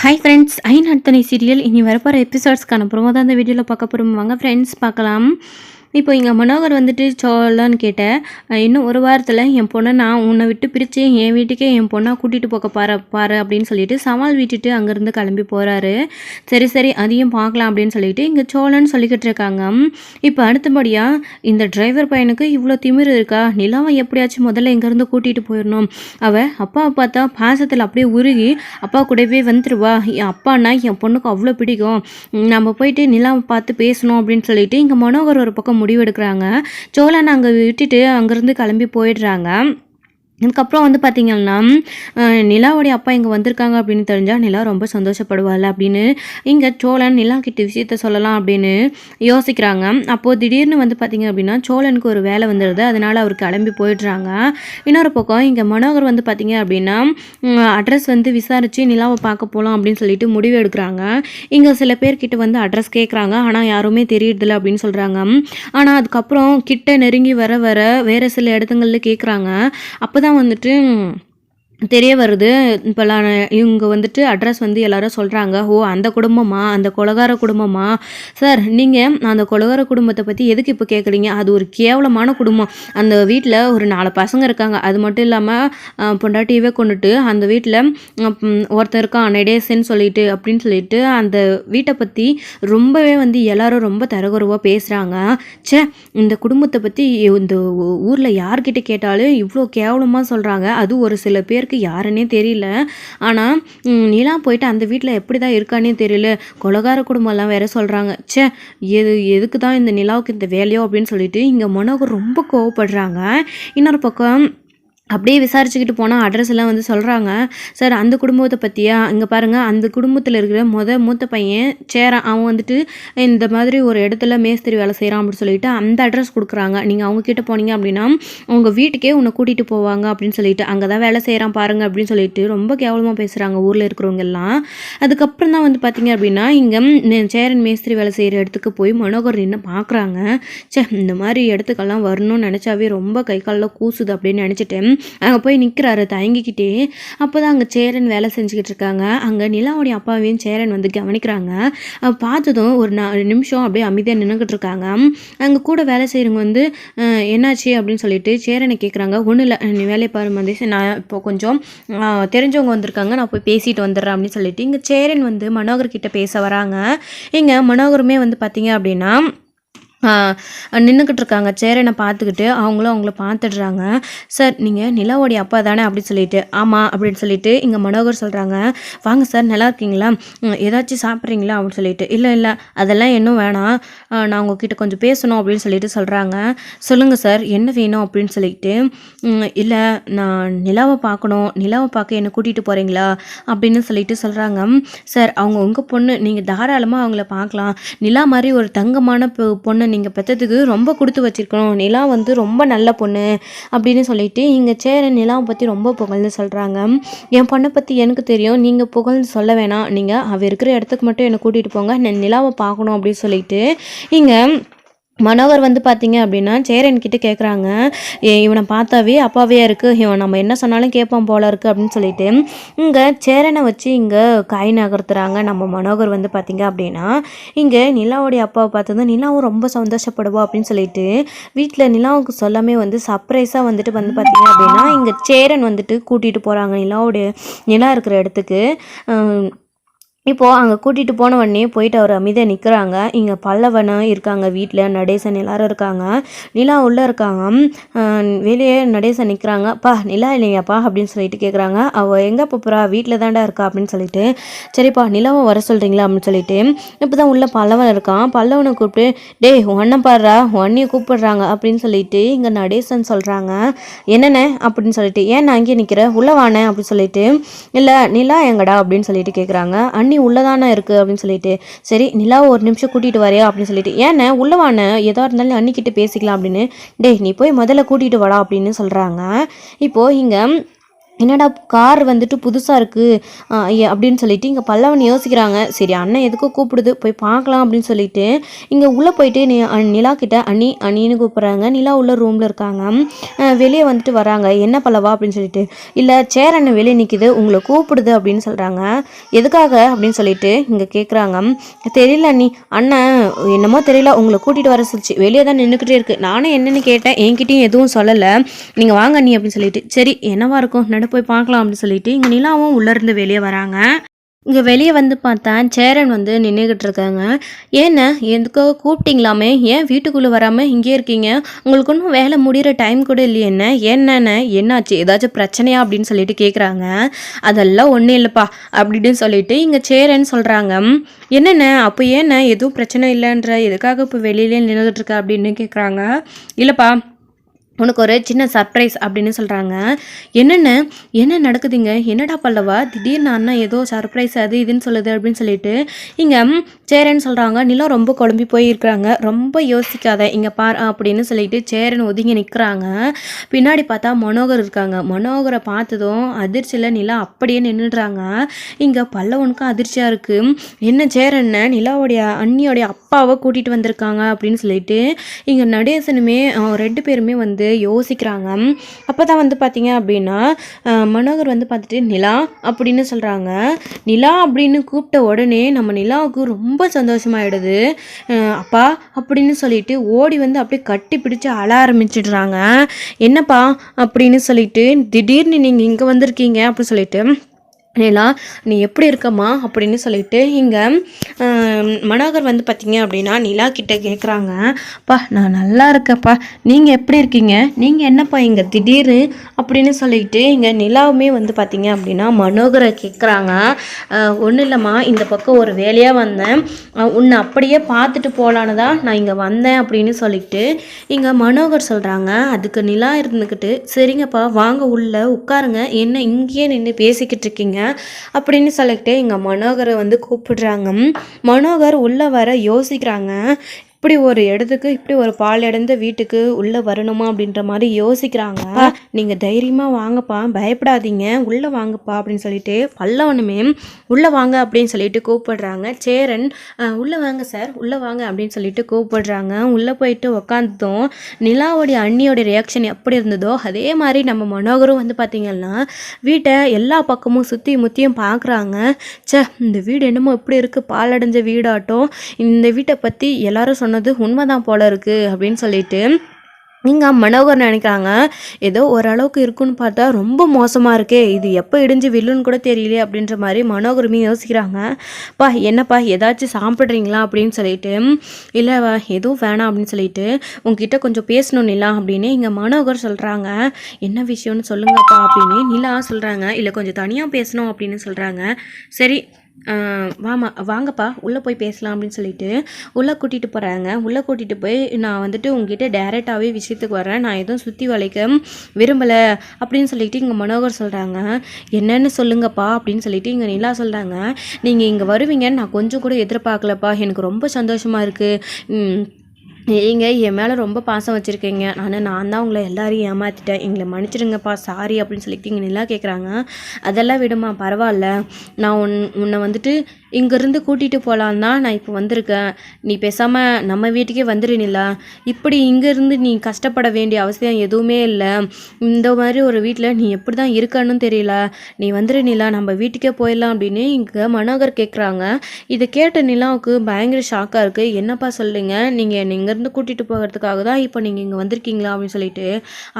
Hi friends, ஐன் Anthony serial இனி வரப்போகிற எபிசோட்ஸ்க்கான promo தான் இந்த வீடியோவில் பார்க்க போகிறோம். வாங்க ஃப்ரெண்ட்ஸ் பார்க்கலாம். இப்போ இங்கே மனோகர் வந்துட்டு சோழன்னு கேட்டேன், இன்னும் ஒரு வாரத்தில் என் பொண்ணை நான் உன்னை விட்டு பிரித்து என் வீட்டுக்கே என் பொண்ணை கூட்டிகிட்டு போக பாரு அப்படின்னு சொல்லிட்டு சவால் விட்டுட்டு அங்கேருந்து கிளம்பி போகிறாரு. சரி அதையும் பார்க்கலாம் அப்படின்னு சொல்லிட்டு இங்கே சோழன்னு சொல்லிக்கிட்டு இருக்காங்க. இப்போ அடுத்தபடியாக இந்த டிரைவர் பையனுக்கு இவ்வளோ திமிர் இருக்கா, நிலாவை எப்படியாச்சும் முதல்ல இங்கேருந்து கூட்டிகிட்டு போயிடணும். அவள் அப்பாவை பார்த்தா பாசத்தில் அப்படியே உருகி அப்பா கூடவே வந்துடுவா, என் அப்பான்னா என் பொண்ணுக்கு அவ்வளோ பிடிக்கும், நம்ம போயிட்டு நிலாவை பார்த்து பேசணும் அப்படின்னு சொல்லிட்டு இங்கே மனோகர் ஒரு பக்கம் முடிவெடுக்கிறாங்க. சோழன் அங்கே விட்டுட்டு அங்கேருந்து கிளம்பி போயிடுறாங்க. இதுக்கப்புறம் வந்து பார்த்திங்கன்னா நிலாவுடைய அப்பா இங்கே வந்திருக்காங்க அப்படின்னு தெரிஞ்சால் நிலா ரொம்ப சந்தோஷப்படுவாள் அப்படின்னு இங்கே சோழன் நிலா கிட்ட விஷயத்த சொல்லலாம் அப்படின்னு யோசிக்கிறாங்க. அப்போது திடீர்னு வந்து பார்த்திங்க அப்படின்னா சோழனுக்கு ஒரு வேலை வந்துடுது, அதனால் அவர் கிளம்பி போயிடுறாங்க. இன்னொரு பக்கம் இங்கே மனோகர் வந்து பார்த்திங்க அப்படின்னா அட்ரஸ் வந்து விசாரித்து நிலாவை பார்க்க போகலாம் அப்படின்னு சொல்லிட்டு முடிவு எடுக்கிறாங்க. இங்கே சில பேர்கிட்ட வந்து அட்ரஸ் கேட்குறாங்க, ஆனால் யாருமே தெரியறதில்ல அப்படின்னு சொல்கிறாங்க. ஆனால் அதுக்கப்புறம் கிட்ட நெருங்கி வர வேறு சில இடத்துங்களில் கேட்குறாங்க. அப்போ தான் வந்துட்டு தெரிய வருது. இப்போலாம் இவங்க வந்துட்டு அட்ரஸ் வந்து எல்லாரும் சொல்கிறாங்க, ஓ அந்த குடும்பமா, அந்த கொலகார குடும்பமா, சார் நீங்கள் அந்த கொலகார குடும்பத்தை பற்றி எதுக்கு இப்போ கேட்குறீங்க, அது ஒரு கேவலமான குடும்பம், அந்த வீட்டில் ஒரு 4 பசங்க இருக்காங்க, அது மட்டும் இல்லாமல் பொண்டாட்டியவே கொண்டுட்டு அந்த வீட்டில் ஒருத்தர் இருக்கான் நடேசன் சொல்லிட்டு அப்படின்னு சொல்லிட்டு அந்த வீட்டை பற்றி ரொம்பவே வந்து எல்லாரும் ரொம்ப தரகுறவாக பேசுகிறாங்க. இந்த குடும்பத்தை பற்றி இந்த ஊரில் யார்கிட்ட கேட்டாலும் இவ்வளோ கேவலமாக சொல்கிறாங்க, அது ஒரு சில பேருக்கு யாருன்னே தெரியல. ஆனால் நிலா போயிட்டு அந்த வீட்டில் எப்படி தான் இருக்கானே தெரியல, கொலகார குடும்பம்லாம் வேற சொல்கிறாங்க. எதுக்கு தான் இந்த நிலாவுக்கு இந்த வேலையோ அப்படின்னு சொல்லிட்டு இங்கே மனோகர் ரொம்ப கோவப்படுறாங்க. இன்னொரு பக்கம் அப்படியே விசாரிச்சுக்கிட்டு போனால் அட்ரஸ் எல்லாம் வந்து சொல்கிறாங்க. சார் அந்த குடும்பத்தை பற்றியா, இங்கே பாருங்கள் அந்த குடும்பத்தில் இருக்கிற மூத்த பையன் சேரான், அவன் வந்துட்டு இந்த மாதிரி ஒரு இடத்துல மேஸ்திரி வேலை செய்கிறான் அப்படின்னு சொல்லிட்டு அந்த அட்ரஸ் கொடுக்குறாங்க. நீங்கள் அவங்கக்கிட்ட போனீங்க அப்படின்னா அவங்க வீட்டுக்கே உன்னை கூட்டிகிட்டு போவாங்க அப்படின்னு சொல்லிட்டு, அங்கே தான் வேலை செய்கிறான் பாருங்கள் அப்படின்னு சொல்லிட்டு ரொம்ப கேவலமாக பேசுகிறாங்க ஊரில் இருக்கிறவங்க எல்லாம். அதுக்கப்புறம் தான் வந்து பார்த்திங்க அப்படின்னா இங்கே சேரன் மேஸ்திரி வேலை செய்கிற இடத்துக்கு போய் மனோகர் நின்று பார்க்குறாங்க. இந்த மாதிரி இடத்துக்கெல்லாம் வரணும்னு நினச்சாவே ரொம்ப கை காலில் கூசுது அப்படின்னு நினச்சிட்டேன். அங்கே போய் நிற்கிறாரு தயங்கிக்கிட்டே. அப்போ தான் அங்கே சேரன் வேலை செஞ்சுக்கிட்டு இருக்காங்க. அங்கே நிலாவுடைய அப்பாவையும் சேரன் வந்து கவனிக்கிறாங்க. பார்த்ததும் ஒரு 4 நிமிஷம் அப்படியே அமைதியாக நின்றுக்கிட்டு இருக்காங்க. அங்கே கூட வேலை செய்கிறவங்க வந்து என்னாச்சு அப்படின்னு சொல்லிட்டு சேரனை கேட்குறாங்க. ஒன்றும் இல்லை, நீ வேலையை பாரு மந்தேஷ், நான் இப்போ கொஞ்சம் தெரிஞ்சவங்க வந்திருக்காங்க, நான் போய் பேசிட்டு வந்துடுறேன் அப்படின்னு சொல்லிட்டு இங்கே சேரன் வந்து மனோகர் கிட்ட பேச வராங்க. இங்கே மனோகருமே வந்து பார்த்தீங்க அப்படின்னா நின்றுக்கிட்டு இருக்காங்க. சேரனை பார்த்துக்கிட்டு அவங்களும் அவங்கள பார்த்துடுறாங்க. சார் நீங்கள் நிலாவோடைய அப்பா தானே அப்படின்னு சொல்லிட்டு, ஆமாம் அப்படின்னு சொல்லிட்டு இங்கே மனோகர் சொல்கிறாங்க. வாங்க சார், நல்லா இருக்கீங்களா, ஏதாச்சும் சாப்பிட்றீங்களா அப்படின்னு சொல்லிட்டு, இல்லை அதெல்லாம் இன்னும் வேணாம், நான் உங்ககிட்ட கொஞ்சம் பேசணும் அப்படின்னு சொல்லிட்டு சொல்கிறாங்க. சொல்லுங்கள் சார் என்ன வேணும் அப்படின்னு சொல்லிட்டு, இல்லை நான் நிலாவை பார்க்கணும், நிலாவை பார்க்க என்னை கூட்டிகிட்டு போகிறீங்களா அப்படின்னு சொல்லிட்டு சொல்கிறாங்க. சார் அவங்க உங்கள் பொண்ணு, நீங்கள் தாராளமாக அவங்கள பார்க்கலாம், நிலா மாதிரி ஒரு தங்கமான பொண்ணு நீங்கள் பெற்றதுக்கு ரொம்ப கொடுத்து வச்சுருக்கணும், நிலா வந்து ரொம்ப நல்ல பொண்ணு அப்படின்னு சொல்லிட்டு இங்கே சேரன் நிலாவை பற்றி ரொம்ப புகழ்ந்து சொல்கிறாங்க. என் பொண்ணை பற்றி எனக்கு தெரியும், நீங்கள் புகழ்ந்து சொல்ல வேணாம், நீங்கள் அவள் இருக்கிற இடத்துக்கு மட்டும் என்னை கூட்டிகிட்டு போங்க, நான் நிலாவை பார்க்கணும் அப்படின்னு சொல்லிட்டு இங்கே மனோகர் வந்து பார்த்தீங்க அப்படின்னா சேரன்கிட்ட கேட்குறாங்க. இவனை பார்த்தாவே அப்பாவே இருக்குது, இவன் நம்ம என்ன சொன்னாலும் கேட்பான் போல இருக்குது அப்படின்னு சொல்லிட்டு இங்கே சேரனை வச்சு இங்கே காய் நகர்த்துறாங்க. நம்ம மனோகர் வந்து பார்த்திங்க அப்படின்னா இங்கே நிலாவுடைய அப்பாவை பார்த்ததும் நிலாவும் ரொம்ப சந்தோஷப்படுவா அப்படின்னு சொல்லிட்டு வீட்டில் நிலாவுக்கு சொல்லாமே வந்து சர்ப்ரைஸாக வந்துட்டு வந்து பார்த்திங்க அப்படின்னா இங்கே சேரன் வந்துட்டு கூட்டிகிட்டு போகிறாங்க நிலா இருக்கிற இடத்துக்கு. இப்போது அங்கே கூட்டிகிட்டு போன உடனே போயிட்டு அவர் அமைதியாக நிற்கிறாங்க. இங்கே பல்லவனும் இருக்காங்க, வீட்டில் நடேசன் எல்லாரும் இருக்காங்க, நிலா உள்ளே இருக்காங்க. வெளியே நடேசன் நிற்கிறாங்க. அப்பா நிலா இல்லையாப்பா அப்படின்னு சொல்லிட்டு கேட்குறாங்க. அவள் எங்கே போகிறா, வீட்டில் தாண்டா இருக்கா அப்படின்னு சொல்லிட்டு, சரிப்பா நிலாவை வர சொல்கிறீங்களா அப்படின்னு சொல்லிட்டு இப்போ தான் உள்ள பல்லவன் இருக்கான். பல்லவனை கூப்பிட்டு, டேய் ஒன்னம் பாடுறா, ஒன்னையும் கூப்பிடுறாங்க அப்படின்னு சொல்லிட்டு இங்கே நடேசன் சொல்கிறாங்க. என்னென்ன அப்படின்னு சொல்லிட்டு, ஏன் நான் அங்கேயே நிற்கிறேன், உள்ளே வானேன் அப்படின்னு சொல்லிட்டு, இல்லை நிலா எங்கடா அப்படின்னு சொல்லிட்டு கேட்குறாங்க. அண்ணி உள்ளதானே இருக்குது அப்படின்னு சொல்லிட்டு, சரி நிலாவை ஒரு நிமிஷம் கூட்டிகிட்டு வரையா அப்படின்னு சொல்லிட்டு, ஏன்னா உள்ளவானே எதாக இருந்தாலும் அன்னிக்கிட்ட பேசிக்கலாம் அப்படின்னு, டே நீ போய் முதல்ல கூட்டிகிட்டு வாடா அப்படின்னு சொல்கிறாங்க. இப்போது இங்கே என்னடா கார் வந்துட்டு புதுசாக இருக்குது அப்படின்னு சொல்லிட்டு இங்கே பல்லவன் யோசிக்கிறாங்க. சரி அண்ணன் எதுக்கோ கூப்பிடுது போய் பார்க்கலாம் அப்படின்னு சொல்லிட்டு இங்கே உள்ளே போயிட்டு நிலா கிட்ட அண்ணி அண்ணின்னு கூப்பிட்றாங்க. நிலா உள்ள ரூமில் இருக்காங்க. வெளியே வந்துட்டு வராங்க. என்ன பல்லவா அப்படின்னு சொல்லிட்டு, இல்லை சேர் அண்ணன் வெளியே நிற்கிது உங்களை கூப்பிடுது அப்படின்னு சொல்கிறாங்க. எதுக்காக அப்படின்னு சொல்லிட்டு இங்கே கேட்குறாங்க. தெரியல அண்ணி, அண்ணன் என்னமோ தெரியல உங்களை கூட்டிகிட்டு வர சொல்லிச்சு, வெளியே தான் நின்றுக்கிட்டே இருக்குது. நானும் என்னென்னு கேட்டேன், என்கிட்டையும் எதுவும் சொல்லலை. நீங்கள் வாங்க அண்ணி அப்படின்னு சொல்லிட்டு, சரி என்னவா இருக்கும் போய் பார்க்கலாம் அப்படின்னு சொல்லிட்டு இங்கே நிலாவும் உள்ளேருந்து வெளியே வராங்க. இங்கே வெளியே வந்து பார்த்தா சேரன் வந்து நின்றுக்கிட்டு இருக்காங்க. ஏன்னா எதுக்கோ கூப்பிட்டீங்களாமே, ஏன் வீட்டுக்குள்ளே வராமல் இங்கே இருக்கீங்க, உங்களுக்கு ஒன்றும் வேலை முடிகிற டைம் கூட இல்லையே, என்னென்ன என்னாச்சு, ஏதாச்சும் பிரச்சனையா அப்படின்னு சொல்லிட்டு கேட்குறாங்க. அதெல்லாம் ஒன்றும் இல்லைப்பா அப்படின்னு சொல்லிட்டு இங்கே சேரன் சொல்கிறாங்க. என்னென்ன அப்போ ஏன்னா எதுவும் பிரச்சனை இல்லைன்ற, எதுக்காக இப்போ வெளியிலே நின்றுக்கிட்டு இருக்க அப்படின்னு கேட்குறாங்க. இல்லைப்பா உனக்கு ஒரு சின்ன சர்ப்ரைஸ் அப்படின்னு சொல்கிறாங்க. என்ன நடக்குதுங்க, என்னடா பல்லவா திடீர்னு அண்ணா ஏதோ சர்ப்ரைஸ் அது இதுன்னு சொல்லுது அப்படின்னு சொல்லிட்டு இங்கே சேரன் சொல்கிறாங்க. நிலா ரொம்ப குழம்பி போயிருக்கிறாங்க. ரொம்ப யோசிக்காத இங்கே பார் அப்படின்னு சொல்லிட்டு சேரன் ஒதுங்கி நிற்கிறாங்க. பின்னாடி பார்த்தா மனோகர் இருக்காங்க. மனோகரை பார்த்ததும் அதிர்ச்சியில் நிலா அப்படியே நின்றுடுறாங்க. இங்கே பல்லவனுக்கும் அதிர்ச்சியாக இருக்குது. என்ன சேரன் நிலாவுடைய அண்ணியோடைய அப்பாவை கூட்டிகிட்டு வந்திருக்காங்க அப்படின்னு சொல்லிட்டு இங்கே நடேசனுமே 2 பேருமே வந்து யோசிக்கிறாங்க. அப்போ தான் வந்து பார்த்தீங்க அப்படின்னா மனோகர் வந்து பார்த்துட்டு நிலா அப்படின்னு சொல்கிறாங்க. நிலா அப்படின்னு கூப்பிட்ட உடனே நம்ம நிலாவுக்கு ரொம்ப சந்தோஷமாயிடுது. அப்பா அப்படின்னு சொல்லிட்டு ஓடி வந்து அப்படியே கட்டி பிடிச்சி அழ ஆரம்பிச்சிடுறாங்க. என்னப்பா அப்படின்னு சொல்லிட்டு, திடீர்னு நீங்கள் இங்கே வந்திருக்கீங்க அப்படின்னு சொல்லிட்டு, நிலா நீ எப்படி இருக்கம்மா அப்படின்னு சொல்லிட்டு இங்கே மனோகர் வந்து பார்த்தீங்க அப்படின்னா நிலா கிட்ட கேட்குறாங்க. பா நான் நல்லா இருக்கேன்ப்பா, நீங்கள் எப்படி இருக்கீங்க, நீங்கள் என்னப்பா இங்கே திடீர்னு அப்படின்னு சொல்லிட்டு இங்கே நிலாவுமே வந்து பார்த்தீங்க அப்படின்னா மனோகரை கேட்குறாங்க. ஒன்றும் இல்லைம்மா, இந்த பக்கம் ஒரு வேலையாக வந்தேன், உன்னை அப்படியே பார்த்துட்டு போகலான்னு தான் நான் இங்கே வந்தேன் அப்படின்னு சொல்லிட்டு இங்கே மனோகர் சொல்கிறாங்க. அதுக்கு நிலா இருந்துக்கிட்டு, சரிங்கப்பா வாங்க உள்ளே உட்காருங்க, என்ன இங்கேயே நின்று பேசிக்கிட்டு இருக்கீங்க அப்படின்னு சொல்லிட்டு இங்கே மனோகரை வந்து கூப்பிடுறாங்க. மனோகர் உள்ளே வர யோசிக்கிறாங்க. இப்படி ஒரு இடத்துக்கு இப்படி ஒரு பால் இடந்த வீட்டுக்கு உள்ளே வரணுமா அப்படின்ற மாதிரி யோசிக்கிறாங்க. நீங்கள் தைரியமாக வாங்கப்பா, பயப்படாதீங்க, உள்ளே வாங்கப்பா அப்படின்னு சொல்லிட்டு பல்லவனுமே உள்ளே வாங்க அப்படின்னு சொல்லிட்டு கூப்பிடுறாங்க. சேரன் உள்ளே வாங்க சார், உள்ளே வாங்க அப்படின்னு சொல்லிட்டு கூப்பிடுறாங்க. உள்ளே போயிட்டு உக்காந்ததும் நிலாவுடைய அண்ணியோடைய ரியாக்ஷன் எப்படி இருந்ததோ அதே மாதிரி நம்ம மனோகரும் வந்து பார்த்திங்கன்னா வீட்டை எல்லா பக்கமும் சுற்றி முற்றியும் பார்க்குறாங்க. இந்த வீடு என்னமோ இப்படி இருக்குது, பாலடைஞ்ச வீடாட்டம், இந்த வீட்டை பற்றி எல்லாரும் சொன்னது உண்மைதான் போல இருக்குது அப்படின்னு சொல்லிட்டு இங்கே மனோகர் நினைக்கிறாங்க. ஏதோ ஓரளவுக்கு இருக்குன்னு பார்த்தா ரொம்ப மோசமாக இருக்கே, இது எப்போ இடிஞ்சு வில்லுன்னு கூட தெரியலையே அப்படின்ற மாதிரி மனோகருமே யோசிக்கிறாங்க. என்னப்பா ஏதாச்சும் சாப்பிட்றீங்களா அப்படின்னு சொல்லிட்டு, இல்லை எதுவும் வேணாம் அப்படின்னு சொல்லிட்டு உங்ககிட்ட கொஞ்சம் பேசணும் நிலா அப்படின்னு இங்கே மனோகர் சொல்கிறாங்க. என்ன விஷயம்னு சொல்லுங்கப்பா அப்படின்னு நிலா சொல்கிறாங்க. இல்லை கொஞ்சம் தனியாக பேசணும் அப்படின்னு சொல்கிறாங்க. சரி வாங்கப்பா உள்ளே போய் பேசலாம் அப்படின்னு சொல்லிட்டு உள்ளே கூட்டிகிட்டு போகிறாங்க. உள்ளே கூட்டிகிட்டு போய் நான் வந்துட்டு உங்ககிட்ட டேரெக்டாகவே விஷயத்துக்கு வரேன், நான் எதுவும் சுற்றி வளைக்க விரும்பலை அப்படின்னு சொல்லிட்டு இங்கே மனோகர் சொல்கிறாங்க. என்னென்னு சொல்லுங்கப்பா அப்படின்னு சொல்லிட்டு இங்கே நிலா சொல்கிறாங்க. நீங்கள் இங்கே வருவீங்கன்னு நான் கொஞ்சம் கூட எதிர்பார்க்கலப்பா, எனக்கு ரொம்ப சந்தோஷமாக இருக்குது, நீங்கள் என் மேலே ரொம்ப பாசம் வச்சுருக்கீங்க, நான் தான் உங்களை எல்லாரையும் ஏமாற்றிட்டேன், எங்களை மன்னிச்சிடுங்கப்பா, சாரி அப்படின்னு சொல்லிட்டு இங்கே நிலா கேட்குறாங்க. அதெல்லாம் விடுமா, பரவாயில்ல, நான் உன்னை வந்துட்டு இங்கேருந்து கூட்டிகிட்டு போகலான் தான் நான் இப்போ வந்திருக்கேன், நீ பேசாமல் நம்ம வீட்டுக்கே வந்துடு நிலா, இப்படி இங்கேருந்து நீ கஷ்டப்பட வேண்டிய அவசியம் எதுவுமே இல்லை, இந்த மாதிரி ஒரு வீட்டில் நீ எப்படி தான் இருக்கன்னு தெரியல, நீ வந்துடு நிலா, நம்ம வீட்டுக்கே போயிடலாம் அப்படின்னு இங்கே மனோகர் கேட்குறாங்க. இதை கேட்ட நிலாவுக்கு பயங்கர ஷாக்காக இருக்குது. என்னப்பா சொல்லுங்க, நீங்கள் இங்கேருந்து கூட்டிகிட்டு போகிறதுக்காக தான் இப்போ நீங்கள் இங்கே வந்திருக்கீங்களா அப்படின்னு சொல்லிட்டு,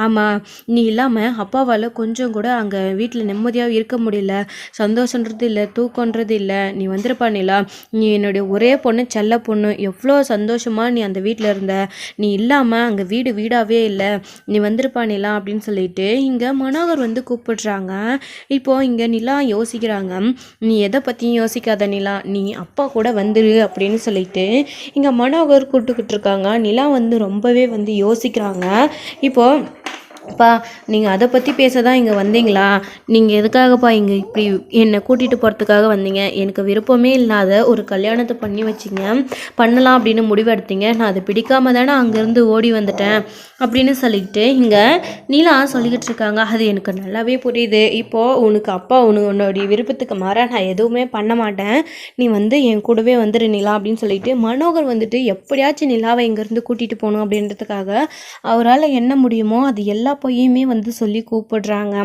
ஆமாம், நீ இல்லாமல் அப்பாவால் கொஞ்சம் கூட அங்கே வீட்டில் நிம்மதியாக இருக்க முடியல, சந்தோஷன்றது இல்லை, தூக்கன்றது இல்லை, நீ வந்துருப்பா நிலா, நீ என்னுடைய ஒரே பொண்ணு, செல்ல பொண்ணு, எவ்வளோ சந்தோஷமாக நீ அந்த வீட்டில் இருந்த, நீ இல்லாமல் அங்கே வீடாகவே இல்லை, நீ வந்துருப்பா நிலா அப்படின்னு சொல்லிட்டு இங்கே மனோகர் வந்து கூப்பிடுறாங்க. இப்போது இங்கே நிலா யோசிக்கிறாங்க. நீ எதை பற்றியும் யோசிக்காத நிலா, நீ அப்பா கூட வந்துரு அப்படின்னு சொல்லிட்டு இங்கே மனோகர் கூப்பிட்டுக்கிட்டு இருக்காங்க. நிலா வந்து ரொம்பவே வந்து யோசிக்கிறாங்க. இப்போது அப்பா நீங்கள் அதை பற்றி பேச தான் இங்கே வந்தீங்களா? நீங்கள் எதுக்காகப்பா இங்கே இப்படி என்னை கூட்டிகிட்டு போகிறதுக்காக வந்தீங்க? எனக்கு விருப்பமே இல்லாத ஒரு கல்யாணத்தை பண்ணி வச்சிங்க, பண்ணலாம் அப்படின்னு முடிவெடுத்தீங்க. நான் அது பிடிக்காம தானே அங்கேருந்து ஓடி வந்துட்டேன் அப்படின்னு சொல்லிட்டு இங்கே நீலா சொல்லிக்கிட்டு இருக்காங்க. அது எனக்கு நல்லாவே புரியுது. இப்போது உனக்கு அப்பா உன்னுடைய விருப்பத்துக்கு மாற நான் எதுவுமே பண்ண மாட்டேன். நீ வந்து என் கூடவே வந்துடு நிலா அப்படின்னு சொல்லிட்டு மனோகர் வந்துட்டு எப்படியாச்சும் நிலாவை இங்கேருந்து கூட்டிகிட்டு போகணும் அப்படின்றதுக்காக அவரால் என்ன முடியுமோ அது எல்லா பொய்யுமே வந்து சொல்லி கூப்பிடுறாங்க.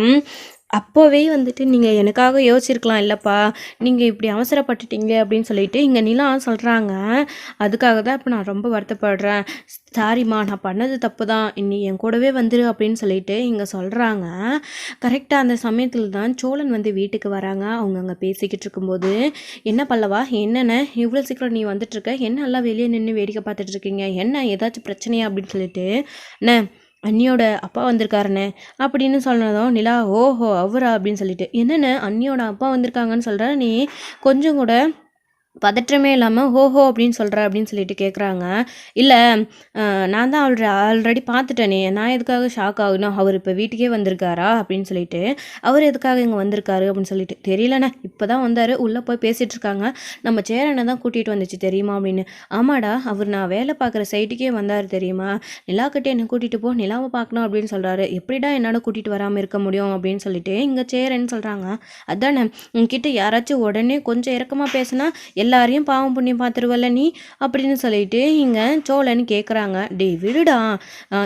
அப்போவே வந்துட்டு நீங்கள் எனக்காக யோசிச்சிருக்கலாம் இல்லைப்பா, நீங்கள் இப்படி அவசரப்பட்டுட்டீங்க அப்படின்னு சொல்லிட்டு இங்கே நிலா சொல்கிறாங்க. அதுக்காக தான் இப்போ நான் ரொம்ப வருத்தப்படுறேன். சாரிம்மா, நான் பண்ணது தப்பு தான், நீ என் கூடவே வந்துரு அப்படின்னு சொல்லிட்டு இங்கே சொல்கிறாங்க. கரெக்டாக அந்த சமயத்தில் தான் சோழன் வந்து வீட்டுக்கு வராங்க. அவங்க அங்கே பேசிக்கிட்டு இருக்கும்போது, என்ன பல்லவா, என்னென்ன இவ்வளோ சீக்கிரம் நீ வந்துட்டுருக்க, என்ன எல்லாம் வெளியே நின்று வேடிக்கை பார்த்துட்டு இருக்கீங்க, என்ன ஏதாச்சும் பிரச்சனையா அப்படின்னு சொல்லிட்டு, அண்ணே அண்ணியோட அப்பா வந்திருக்காருண்ணே அப்படின்னு சொன்னதும் நிலா, ஓஹோ அவரா அப்படின்னு சொல்லிட்டு, என்னென்ன அண்ணியோட அப்பா வந்திருக்காங்கன்னு சொல்கிற நீ, கொஞ்சம் கூட பதற்றமே இல்லாமல் ஓஹோ அப்படின்னு சொல்கிற அப்படின்னு சொல்லிட்டு கேட்குறாங்க. இல்லை, நான் தான் ஆல்ரெடி பார்த்துட்டேனே, நான் எதுக்காக ஷாக் ஆகணும், அவர் இப்போ வீட்டுக்கே வந்திருக்காரா அப்படின்னு சொல்லிட்டு, அவர் எதுக்காக இங்கே வந்திருக்காரு அப்படின்னு சொல்லிட்டு, தெரியலண்ணே இப்போ தான் வந்தார், உள்ளே போய் பேசிகிட்டு இருக்காங்க, நம்ம சேரனை தான் கூட்டிகிட்டு வந்துச்சு தெரியுமா அப்படின்னு. ஆமாடா, அவர் நான் வேலை பார்க்குற சைட்டுக்கே வந்தார் தெரியுமா, நிலாக்கிட்டே என்னை கூட்டிகிட்டு போ, நிலாவை பார்க்கணும் அப்படின்னு சொல்கிறாரு, எப்படிடா என்னால் கூட்டிகிட்டு வராமல் இருக்க முடியும் அப்படின்னு சொல்லிட்டு இங்கே சேரன்னு சொல்கிறாங்க. அதானே உங்ககிட்ட யாராச்சும் உடனே கொஞ்சம் இறக்கமாக பேசுனா எல்லாரையும் பாவம் புண்ணியம் பார்த்துருவல்ல நீ அப்படின்னு சொல்லிட்டு இங்கே சோழன் கேட்குறாங்க. டே விடுடா,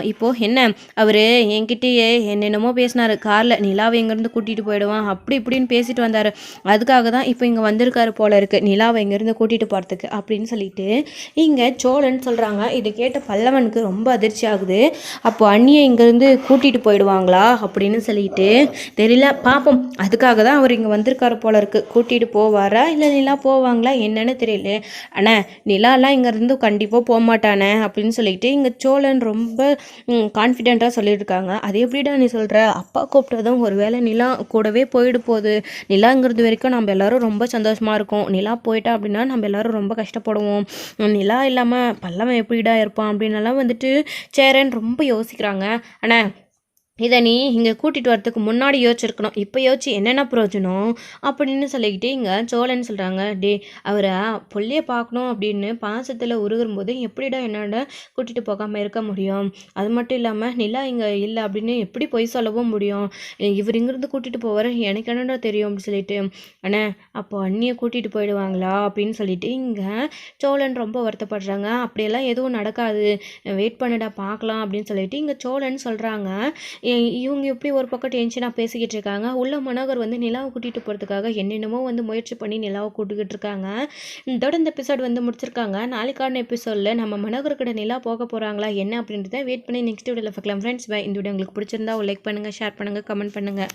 இப்போது என்ன அவர் என்கிட்டயே என்னென்னமோ பேசினார், காரில் நிலாவை எங்கேருந்து கூட்டிகிட்டு போயிடுவான் அப்படி இப்படின்னு பேசிட்டு வந்தார், அதுக்காக தான் இப்போ இங்கே வந்திருக்காரு போல இருக்குது நிலாவை எங்கேருந்து கூட்டிகிட்டு போகிறதுக்கு அப்படின்னு சொல்லிட்டு இங்கே சோழன் சொல்கிறாங்க. இதை கேட்ட பல்லவனுக்கு ரொம்ப அதிர்ச்சி ஆகுது. அப்போது அண்ணியை இங்கேருந்து கூட்டிகிட்டு போயிடுவாங்களா அப்படின்னு சொல்லிட்டு, தெரியல பார்ப்போம், அதுக்காக தான் அவர் இங்கே வந்திருக்காரு போல இருக்குது, கூட்டிகிட்டு போவாரா இல்லை நிலா போவாங்களா என்னன்னு தெரியல, அண்ணா நிலாலாம் இங்கேருந்து கண்டிப்பாக போக மாட்டானே அப்படின்னு சொல்லிட்டு இங்கே சோழன் ரொம்ப கான்ஃபிடென்ட்டாக சொல்லியிருக்காங்க. அது எப்படிடா நீ சொல்கிற, அப்பா கூப்பிட்டதும் ஒரு வேளை நிலா கூடவே போயிடு போகுது, நிலாங்கிறது வரைக்கும் நம்ம எல்லோரும் ரொம்ப சந்தோஷமாக இருக்கும், நிலா போயிட்டா அப்படின்னா நம்ம எல்லோரும் ரொம்ப கஷ்டப்படுவோம், நிலா இல்லாமல் பல்லவன் எப்படிடா இருப்பான் அப்படின்னலாம் வந்துட்டு சேரன் ரொம்ப யோசிக்கிறாங்க. அண்ணா இதை நீ இங்கே கூட்டிகிட்டு வரதுக்கு முன்னாடி யோசிச்சிருக்கணும், இப்போ யோசிச்சு என்னென்ன பிரயோஜனம் அப்படின்னு சொல்லிக்கிட்டு இங்கே சோழன்னு சொல்கிறாங்க. டே அவரை புள்ளைய பார்க்கணும் அப்படின்னு பாசத்தில் உருகும்போது எப்படிடா என்னோட கூட்டிகிட்டு போகாமல் இருக்க முடியும், அது மட்டும் இல்லாமல் நிலா இங்கே இல்லை அப்படின்னு எப்படி பொய் சொல்லவும் முடியும், இவர் இங்கேருந்து கூட்டிகிட்டு போவார் எனக்கு என்னடா தெரியும் அப்படின்னு சொல்லிட்டு, அண்ணே அப்போ அண்ணியை கூட்டிகிட்டு போயிடுவாங்களா அப்படின்னு சொல்லிட்டு இங்கே சோழன் ரொம்ப வருத்தப்படுறாங்க. அப்படியெல்லாம் எதுவும் நடக்காது, வெயிட் பண்ணிடா பார்க்கலாம் அப்படின்னு சொல்லிட்டு இங்கே சோழன் சொல்கிறாங்க. இவங்க எப்படி ஒரு பக்கம் டென்ஷனாக பேசிக்கிட்டு இருக்காங்க, உள்ள மனோகர் வந்து நிலாவை கூட்டிகிட்டு போகிறதுக்காக என்னென்னமோ வந்து முயற்சி பண்ணி நிலாவை கூட்டிக்கிட்டு இருக்காங்க. இதோட இந்த எபிசோட் வந்து முடிச்சிருக்காங்க. நாளைக்கான எபிசோடில் நம்ம மனோகர் கிட்ட நிலா போக போகிறாங்களா என்ன அப்படின்றத வெயிட் பண்ணி நெக்ஸ்ட் வீடியோவில் பார்க்கலாம். ஃப்ரெண்ட்ஸ், இந்த வீடியோ உங்களுக்கு பிடிச்சிருந்தா லைக் பண்ணுங்கள், ஷேர் பண்ணுங்கள், கமெண்ட் பண்ணுங்கள்.